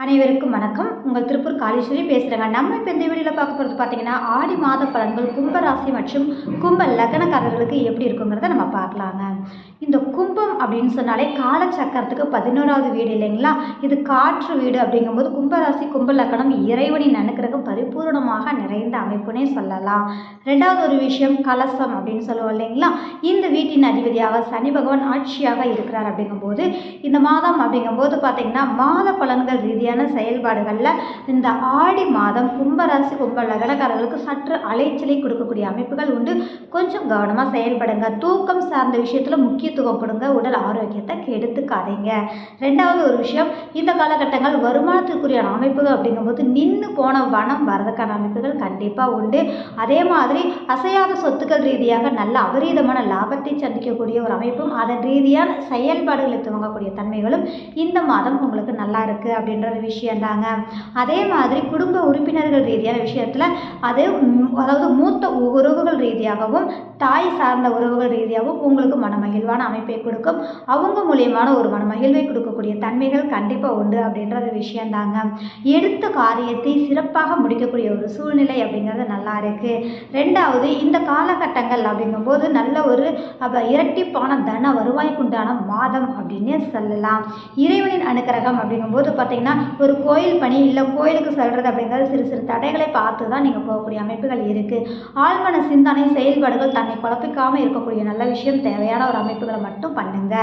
அனைவருக்கும் வணக்கம். உங்கள் திருப்பூர் காளீஸ்வரி பேசுகிறேங்க. நம்ம இப்போ இந்த வீடியோவில் பார்க்க போகிறது பார்த்தீங்கன்னா, ஆடி மாத பலன்கள் கும்பராசி மற்றும் கும்ப லக்னக்காரர்களுக்கு எப்படி இருக்குங்கிறத நம்ம பார்க்கலாங்க. இந்த கும்பம் அப்படின்னு சொன்னாலே காலச்சக்கரத்துக்கு 11வது வீடு இல்லைங்களா? இது காற்று வீடு அப்படிங்கும்போது கும்பராசி கும்ப லக்னம் இறைவனின் அனுக்கிரகம் பரிபூர்ணமாக நிறைந்த அமைப்புனே சொல்லலாம். ரெண்டாவது ஒரு விஷயம் கலசம் அப்படின்னு சொல்லுவோம் இல்லைங்களா? இந்த வீட்டின் அதிபதியாக சனி பகவான் ஆட்சியாக இருக்கிறார். அப்படிங்கும்போது இந்த மாதம் அப்படிங்கும்போது பார்த்தீங்கன்னா மாத பலன்கள் ரீதியாக செயல்பாடுகளில் இந்த ஆடி மாதம் கும்பராசி கும்ப லக்னக்காரர்களுக்கு சற்று அலைச்சலை கொடுக்கக்கூடிய அமைப்புகள் உண்டு. கொஞ்சம் கவனமாக செயல்படுங்க. தூக்கம் சார்ந்த விஷயத்தில் முக்கியத்துவம் கொடுங்க. உடல் ஆரோக்கியத்தை கெடுத்துக்காதீங்க. ரெண்டாவது ஒரு விஷயம், இந்த காலகட்டங்கள் வருமானத்திற்குரிய அமைப்புகள் அப்படிங்கும்போது நின்று போன பணம் வரதுக்கான அமைப்புகள் கண்டிப்பாக உண்டு. அதே மாதிரி அசையாத சொத்துக்கள் ரீதியாக நல்ல அபரீதமான லாபத்தை சந்திக்கக்கூடிய ஒரு அமைப்பும் அதன் ரீதியான செயல்பாடுகளை துவங்கக்கூடிய தன்மைகளும் இந்த மாதம் உங்களுக்கு நல்லா இருக்குது அப்படின்ற விஷயந்தாங்க. அதே மாதிரி குடும்ப உறுப்பினர்கள் ரீதியான விஷயத்தில் அதாவது மூத்த உறவுகள் ரீதியாகவும் தாய் சார்ந்த உறவுகள் ரீதியாகவும் உங்களுக்கு மனமகிழ்வான அமைப்பை கொடுக்கும். அவங்க மூலியமான ஒரு மனமகிழ்வை கொடுக்கக்கூடிய தன்மைகள் கண்டிப்பாக உண்டு அப்படின்ற ஒரு விஷயந்தாங்க. எடுத்த காரியத்தை சிறப்பாக முடிக்கக்கூடிய ஒரு சூழ்நிலை அப்படிங்கிறது நல்லா இருக்கு. ரெண்டாவது, இந்த காலகட்டங்கள் அப்படிங்கும்போது நல்ல ஒரு இரட்டிப்பான தன வருவாய்க்குண்டான மாதம் அப்படின்னு சொல்லலாம். இறைவனின் அனுக்கிரகம் அப்படிங்கும்போது பார்த்தீங்கன்னா ஒரு கோயில் பணி இல்லை கோயிலுக்கு செல்வது அப்படிங்கிறது சிறு சிறு தடைகளை பார்த்து தான் நீங்கள் போகக்கூடிய அமைப்புகள் இருக்குது. ஆழ்மன சிந்தனை செயல்பாடுகள் தன்னை குழப்பிக்காமல் இருக்கக்கூடிய நல்ல விஷயம். தேவையான ஒரு அமைப்புகளை மட்டும் பண்ணுங்க.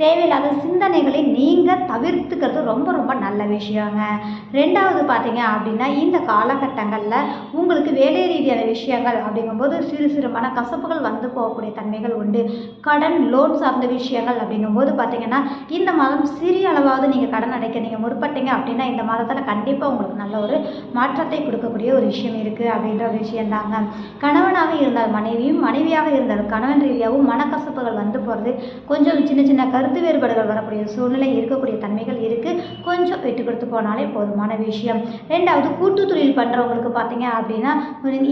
தேவையில்லாத சிந்தனைகளை நீங்கள் தவிர்த்துக்கிறது ரொம்ப ரொம்ப நல்ல விஷயங்க. ரெண்டாவது பார்த்தீங்க அப்படின்னா இந்த காலகட்டங்களில் உங்களுக்கு வேலை ரீதியான விஷயங்கள் அப்படிங்கும்போது சிறு சிறு மன கசப்புகள் வந்து போகக்கூடிய தன்மைகள் உண்டு. கடன் லோன் சார்ந்த விஷயங்கள் அப்படிங்கும்போது பார்த்தீங்கன்னா இந்த மாதம் சிறிய அளவாவது நீங்கள் கடன் அடைக்க நீங்கள் முற்பட்டீங்க அப்படின்னா இந்த மாதத்தில் கண்டிப்பாக உங்களுக்கு நல்ல ஒரு மாற்றத்தை கொடுக்கக்கூடிய ஒரு விஷயம் இருக்குது அப்படின்ற ஒரு விஷயந்தாங்க. கணவனாக இருந்தால் மனைவியும் மனைவியாக இருந்தால் கணவன் ரீதியாகவும் மனக்கசப்புகள் வந்து போகிறது. கொஞ்சம் சின்ன சின்ன கருத்து வேறுபாடுகள் வரக்கூடிய சூழ்நிலை இருக்கக்கூடிய தன்மைகள் இருக்குது. கொஞ்சம் விட்டு கொடுத்து போனாலே போதுமான விஷயம். ரெண்டாவது, கூட்டு தொழில் பண்ணுறவங்களுக்கு பார்த்தீங்க அப்படின்னா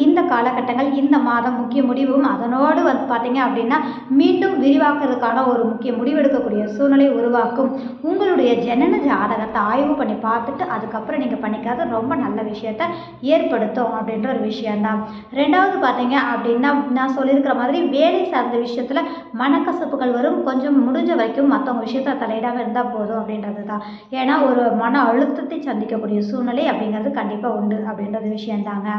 இந்த காலகட்டங்கள் இந்த மாதம் முக்கிய முடிவும் அதனோடு வந்து பார்த்தீங்க அப்படின்னா மீண்டும் விரிவாக்குறதுக்கான ஒரு முக்கிய முடிவெடுக்கக்கூடிய சூழ்நிலை உருவாக்கும். உங்களுடைய ஜனன ஜாதகத்தை ஆய்வு பண்ணி பார்த்துட்டு அதுக்கப்புறம் நீங்கள் பண்ணிக்காத ரொம்ப நல்ல விஷயத்தை ஏற்படுத்தும் அப்படின்ற ஒரு விஷயந்தான். ரெண்டாவது பார்த்தீங்க அப்படின்னா நான் சொல்லியிருக்கிற மாதிரி வேலை சார்ந்த விஷயத்தில் மனக்கசப்புகள் வரும். கொஞ்சம் முடிஞ்ச வரைக்கும் மற்றவங்க விஷயத்தை தலையிடாமல் இருந்தால் போதும் அப்படின்றது தான். ஏன்னா ஒரு மன அழுத்தத்தை சந்திக்கக்கூடிய சூழ்நிலை அப்படிங்கிறது கண்டிப்பாக உண்டு அப்படின்றது விஷயந்தாங்க.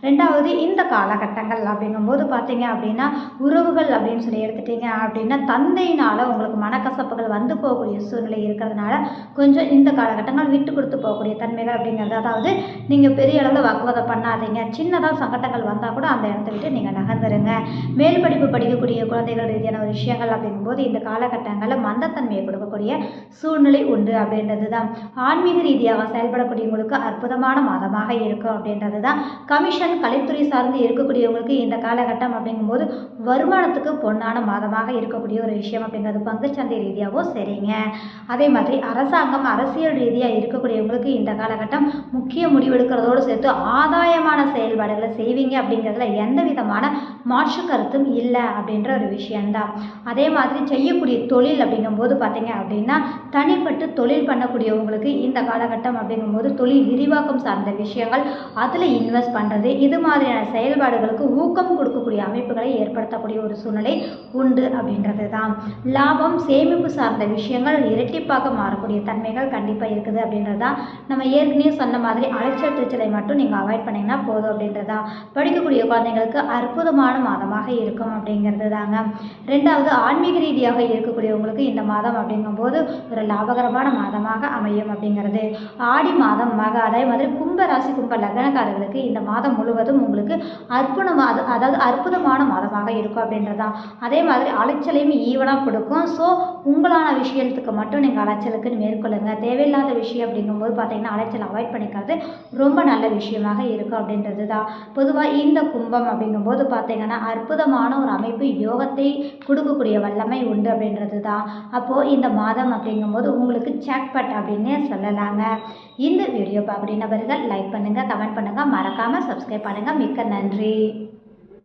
ரெண்டாவது, இந்த காலகட்டங்கள் அப்படிங்கும்போது பார்த்தீங்க அப்படின்னா உறவுகள் அப்படின்னு சொல்லி எடுத்துட்டீங்க அப்படின்னா தந்தையினால் உங்களுக்கு மனக்கசப்புகள் வந்து போகக்கூடிய சூழ்நிலை இருக்கிறதுனால கொஞ்சம் இந்த காலகட்டங்கள் விட்டு கொடுத்து போகக்கூடிய தன்மைகள் அப்படிங்கிறது. அதாவது நீங்கள் பெரிய அளவில் வாக்குவாதம் பண்ணாதீங்க. சின்னதாக சங்கடங்கள் வந்தால் கூட அந்த இடத்த விட்டு நீங்கள் நகர்ந்துருங்க. மேல் படிப்பு படிக்கக்கூடிய குழந்தைகள் ரீதியான ஒரு விஷயங்கள் அப்படிங்கும்போது இந்த காலகட்டங்களில் மந்தத்தன்மையை கொடுக்கக்கூடிய சூழ்நிலை உண்டு அப்படின்றது தான். ஆன்மீக ரீதியாக செயல்படக்கூடியவங்களுக்கு அற்புதமான மாதமாக இருக்கும் அப்படின்றது தான். கமிஷன் கலைத்துறை சார்ந்து இருக்கக்கூடியவங்களுக்கு இந்த காலகட்டம் அப்படிங்கும்போது வருமானத்துக்கு பொன்னான மாதமாக இருக்கக்கூடிய ஒரு விஷயம் அப்படிங்கிறது. பங்குச்சந்தை ரீதியாகவும் சரிங்க. அதே மாதிரி அரசாங்கம் அரசியல் ரீதியாக இருக்கக்கூடியவங்களுக்கு இந்த காலகட்டம் முக்கிய முடிவெடுக்கிறதோடு சேர்த்து ஆதாயமான செயல்பாடுகளை செய்வீங்க அப்படிங்கிறதுல எந்த விதமான மாற்று கருத்தும் இல்லை அப்படின்ற ஒரு விஷயந்தான். அதே மாதிரி செய்யக்கூடிய தொழில் அப்படிங்கும்போது பார்த்தீங்க அப்படின்னா தனிப்பட்டு தொழில் பண்ணக்கூடியவங்களுக்கு இந்த காலகட்டம் அப்படிங்கும்போது தொழில் விரிவாக்கம் சார்ந்த விஷயங்கள் அதில் இன்வெஸ்ட் பண்ணுறது இது மாதிரியான செயல்பாடுகளுக்கு ஊக்கம் கொடுக்கக்கூடிய அமைப்புகளை ஏற்படுத்தக்கூடிய ஒரு சூழ்நிலை உண்டு அப்படின்றது தான். லாபம் சேமிப்பு சார்ந்த விஷயங்கள் இரட்டிப்பாக மாறக்கூடிய தன்மைகள் கண்டிப்பாக இருக்குது அப்படின்றது தான். நம்ம ஏற்கனவே சொன்ன மாதிரி அலைச்சல் திருச்சலை மட்டும் நீங்கள் அவாய்ட் பண்ணிங்கன்னா போதும் அப்படின்றது தான். படிக்கக்கூடிய குழந்தைங்களுக்கு அற்புதமான மாதமாக இருக்கும் அப்படிங்கிறது தாங்க. ரெண்டாவது, ஆன்மீக ரீதியாக இருக்கக்கூடியவங்களுக்கு இந்த மாதம் அப்படிங்கும்போது ஒரு லாபகரமான மாதமாக அமையும் அப்படிங்கிறது. ஆடி மாதம் அதே மாதிரி கும்ப ராசி கும்ப லக்னக்காரர்களுக்கு இந்த மாதம் முழுவதும் உங்களுக்கு அற்புதமான மாதமாக இருக்கும் அப்படின்றது தான். அதே மாதிரி அலைச்சலையும் ஈவனாக கொடுக்கும். ஸோ உங்களான விஷயத்துக்கு மட்டும் நீங்கள் அலைச்சலுக்குன்னு மேற்கொள்ளுங்க. தேவையில்லாத விஷயம் அப்படிங்கும்போது பார்த்தீங்கன்னா அலைச்சல் அவாய்ட் பண்ணிக்கிறது ரொம்ப நல்ல விஷயமாக இருக்கும் அப்படின்றது தான். பொதுவாக இந்த கும்பம் அப்படிங்கும்போது பார்த்தீங்கன்னா அற்புதமான ஒரு அமைப்பு யோகத்தை கொடுக்கக்கூடிய வல்லமை உண்டு அப்படின்றது தான். அப்போது இந்த மாதம் அப்படிங்கும்போது உங்களுக்கு ஜாக்பாட் அப்படின்னே சொல்லலாங்க. இந்த வீடியோ பார்க்குற நபர்கள் லைக் பண்ணுங்கள், கமெண்ட் பண்ணுங்கள், மறக்காமல் சப்ஸ்கிரைப் பண்ணுங்கள். மிக்க நன்றி.